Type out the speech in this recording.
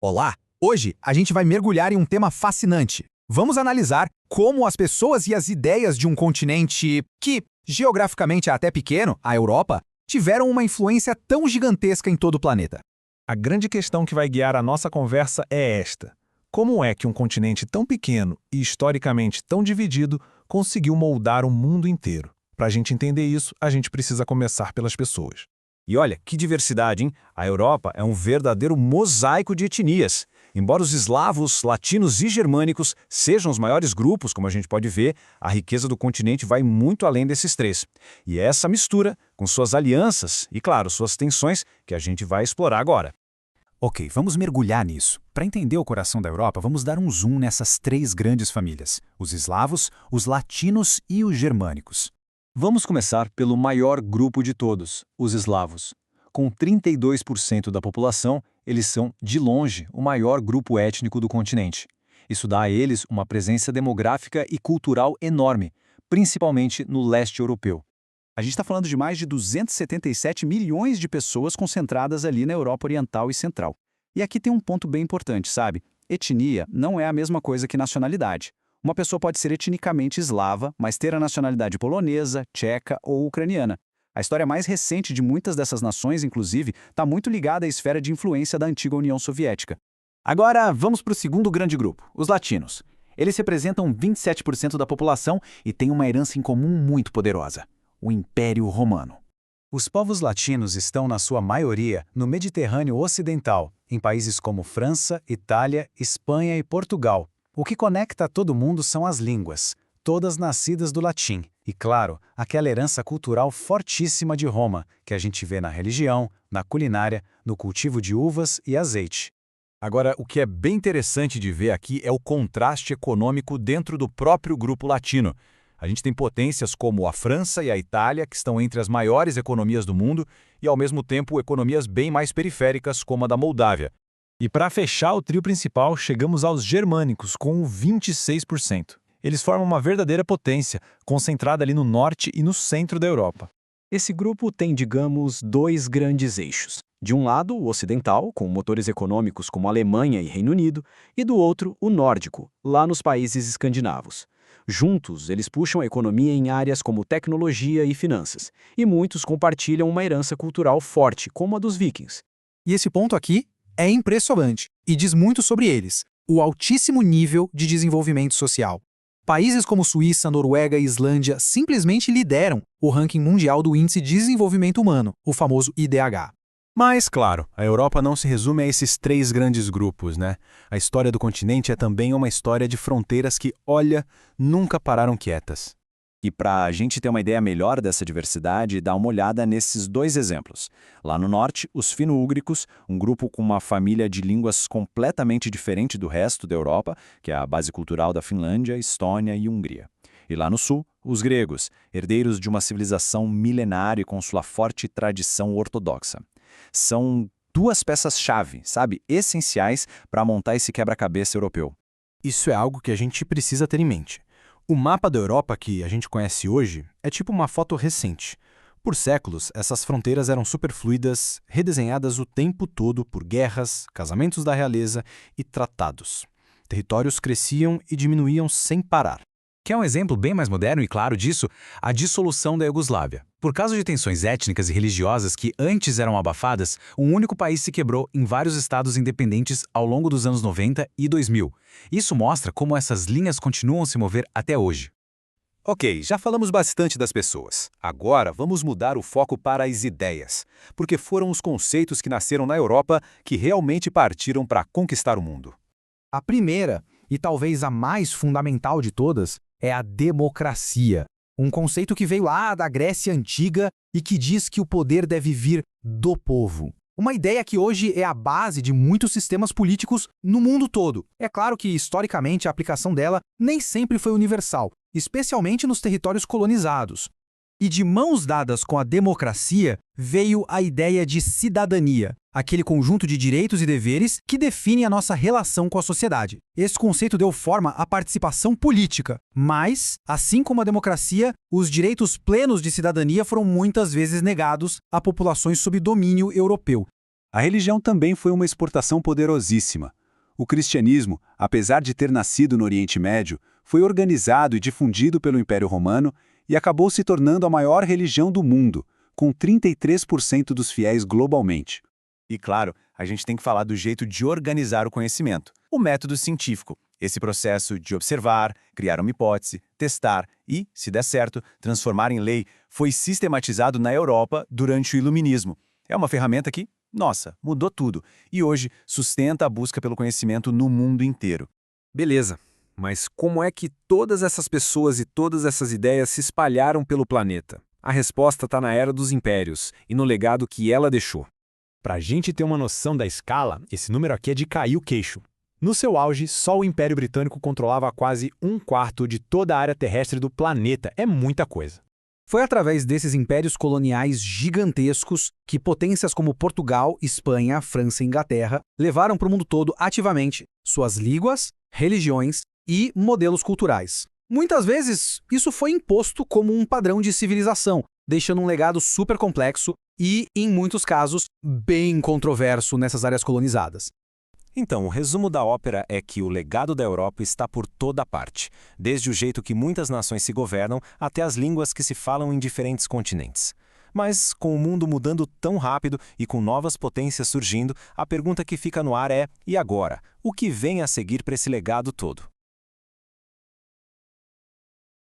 Olá! Hoje a gente vai mergulhar em um tema fascinante. Vamos analisar como as pessoas e as ideias de um continente que, geograficamente é até pequeno, a Europa, tiveram uma influência tão gigantesca em todo o planeta. A grande questão que vai guiar a nossa conversa é esta: como é que um continente tão pequeno e historicamente tão dividido conseguiu moldar o mundo inteiro? Para a gente entender isso, a gente precisa começar pelas pessoas. E olha, que diversidade, hein? A Europa é um verdadeiro mosaico de etnias. Embora os eslavos, latinos e germânicos sejam os maiores grupos, como a gente pode ver, a riqueza do continente vai muito além desses três. E é essa mistura, com suas alianças e, claro, suas tensões, que a gente vai explorar agora. Ok, vamos mergulhar nisso. Para entender o coração da Europa, vamos dar um zoom nessas três grandes famílias: os eslavos, os latinos e os germânicos. Vamos começar pelo maior grupo de todos, os eslavos. Com 32% da população, eles são, de longe, o maior grupo étnico do continente. Isso dá a eles uma presença demográfica e cultural enorme, principalmente no leste europeu. A gente está falando de mais de 277 milhões de pessoas concentradas ali na Europa Oriental e Central. E aqui tem um ponto bem importante, sabe? Etnia não é a mesma coisa que nacionalidade. Uma pessoa pode ser etnicamente eslava, mas ter a nacionalidade polonesa, tcheca ou ucraniana. A história mais recente de muitas dessas nações, inclusive, está muito ligada à esfera de influência da antiga União Soviética. Agora, vamos para o segundo grande grupo, os latinos. Eles representam 27% da população e têm uma herança em comum muito poderosa: o Império Romano. Os povos latinos estão, na sua maioria, no Mediterrâneo Ocidental, em países como França, Itália, Espanha e Portugal. O que conecta todo mundo são as línguas, todas nascidas do latim. E, claro, aquela herança cultural fortíssima de Roma, que a gente vê na religião, na culinária, no cultivo de uvas e azeite. Agora, o que é bem interessante de ver aqui é o contraste econômico dentro do próprio grupo latino. A gente tem potências como a França e a Itália, que estão entre as maiores economias do mundo, e ao mesmo tempo economias bem mais periféricas, como a da Moldávia. E para fechar o trio principal, chegamos aos germânicos, com 26%. Eles formam uma verdadeira potência, concentrada ali no norte e no centro da Europa. Esse grupo tem, digamos, dois grandes eixos. De um lado, o ocidental, com motores econômicos como Alemanha e Reino Unido, e do outro, o nórdico, lá nos países escandinavos. Juntos, eles puxam a economia em áreas como tecnologia e finanças, e muitos compartilham uma herança cultural forte, como a dos vikings. E esse ponto aqui é impressionante e diz muito sobre eles: o altíssimo nível de desenvolvimento social. Países como Suíça, Noruega e Islândia simplesmente lideram o ranking mundial do Índice de Desenvolvimento Humano, o famoso IDH. Mas, claro, a Europa não se resume a esses três grandes grupos, né? A história do continente é também uma história de fronteiras que, olha, nunca pararam quietas. E para a gente ter uma ideia melhor dessa diversidade, dá uma olhada nesses dois exemplos. Lá no norte, os fino-úgricos, um grupo com uma família de línguas completamente diferente do resto da Europa, que é a base cultural da Finlândia, Estônia e Hungria. E lá no sul, os gregos, herdeiros de uma civilização milenária com sua forte tradição ortodoxa. São duas peças-chave, sabe, essenciais para montar esse quebra-cabeça europeu. Isso é algo que a gente precisa ter em mente. O mapa da Europa que a gente conhece hoje é tipo uma foto recente. Por séculos, essas fronteiras eram superfluidas, redesenhadas o tempo todo por guerras, casamentos da realeza e tratados. Territórios cresciam e diminuíam sem parar. Quer um exemplo bem mais moderno e claro disso? A dissolução da Iugoslávia. Por causa de tensões étnicas e religiosas que antes eram abafadas, um único país se quebrou em vários estados independentes ao longo dos anos 90 e 2000. Isso mostra como essas linhas continuam a se mover até hoje. Ok, já falamos bastante das pessoas. Agora vamos mudar o foco para as ideias, porque foram os conceitos que nasceram na Europa que realmente partiram para conquistar o mundo. A primeira, e talvez a mais fundamental de todas, é a democracia. Um conceito que veio lá da Grécia Antiga e que diz que o poder deve vir do povo. Uma ideia que hoje é a base de muitos sistemas políticos no mundo todo. É claro que, historicamente, a aplicação dela nem sempre foi universal, especialmente nos territórios colonizados. E de mãos dadas com a democracia, veio a ideia de cidadania, aquele conjunto de direitos e deveres que define a nossa relação com a sociedade. Esse conceito deu forma à participação política, mas, assim como a democracia, os direitos plenos de cidadania foram muitas vezes negados a populações sob domínio europeu. A religião também foi uma exportação poderosíssima. O cristianismo, apesar de ter nascido no Oriente Médio, foi organizado e difundido pelo Império Romano e acabou se tornando a maior religião do mundo, com 33% dos fiéis globalmente. E claro, a gente tem que falar do jeito de organizar o conhecimento, o método científico. Esse processo de observar, criar uma hipótese, testar e, se der certo, transformar em lei, foi sistematizado na Europa durante o Iluminismo. É uma ferramenta que, nossa, mudou tudo e hoje sustenta a busca pelo conhecimento no mundo inteiro. Beleza, mas como é que todas essas pessoas e todas essas ideias se espalharam pelo planeta? A resposta está na Era dos Impérios e no legado que ela deixou. Para a gente ter uma noção da escala, esse número aqui é de cair o queixo. No seu auge, só o Império Britânico controlava quase 1/4 de toda a área terrestre do planeta. É muita coisa. Foi através desses impérios coloniais gigantescos que potências como Portugal, Espanha, França e Inglaterra levaram para o mundo todo ativamente suas línguas, religiões e modelos culturais. Muitas vezes, isso foi imposto como um padrão de civilização, deixando um legado super complexo e, em muitos casos, bem controverso nessas áreas colonizadas. Então, o resumo da ópera é que o legado da Europa está por toda parte, desde o jeito que muitas nações se governam até as línguas que se falam em diferentes continentes. Mas, com o mundo mudando tão rápido e com novas potências surgindo, a pergunta que fica no ar é: e agora? O que vem a seguir para esse legado todo?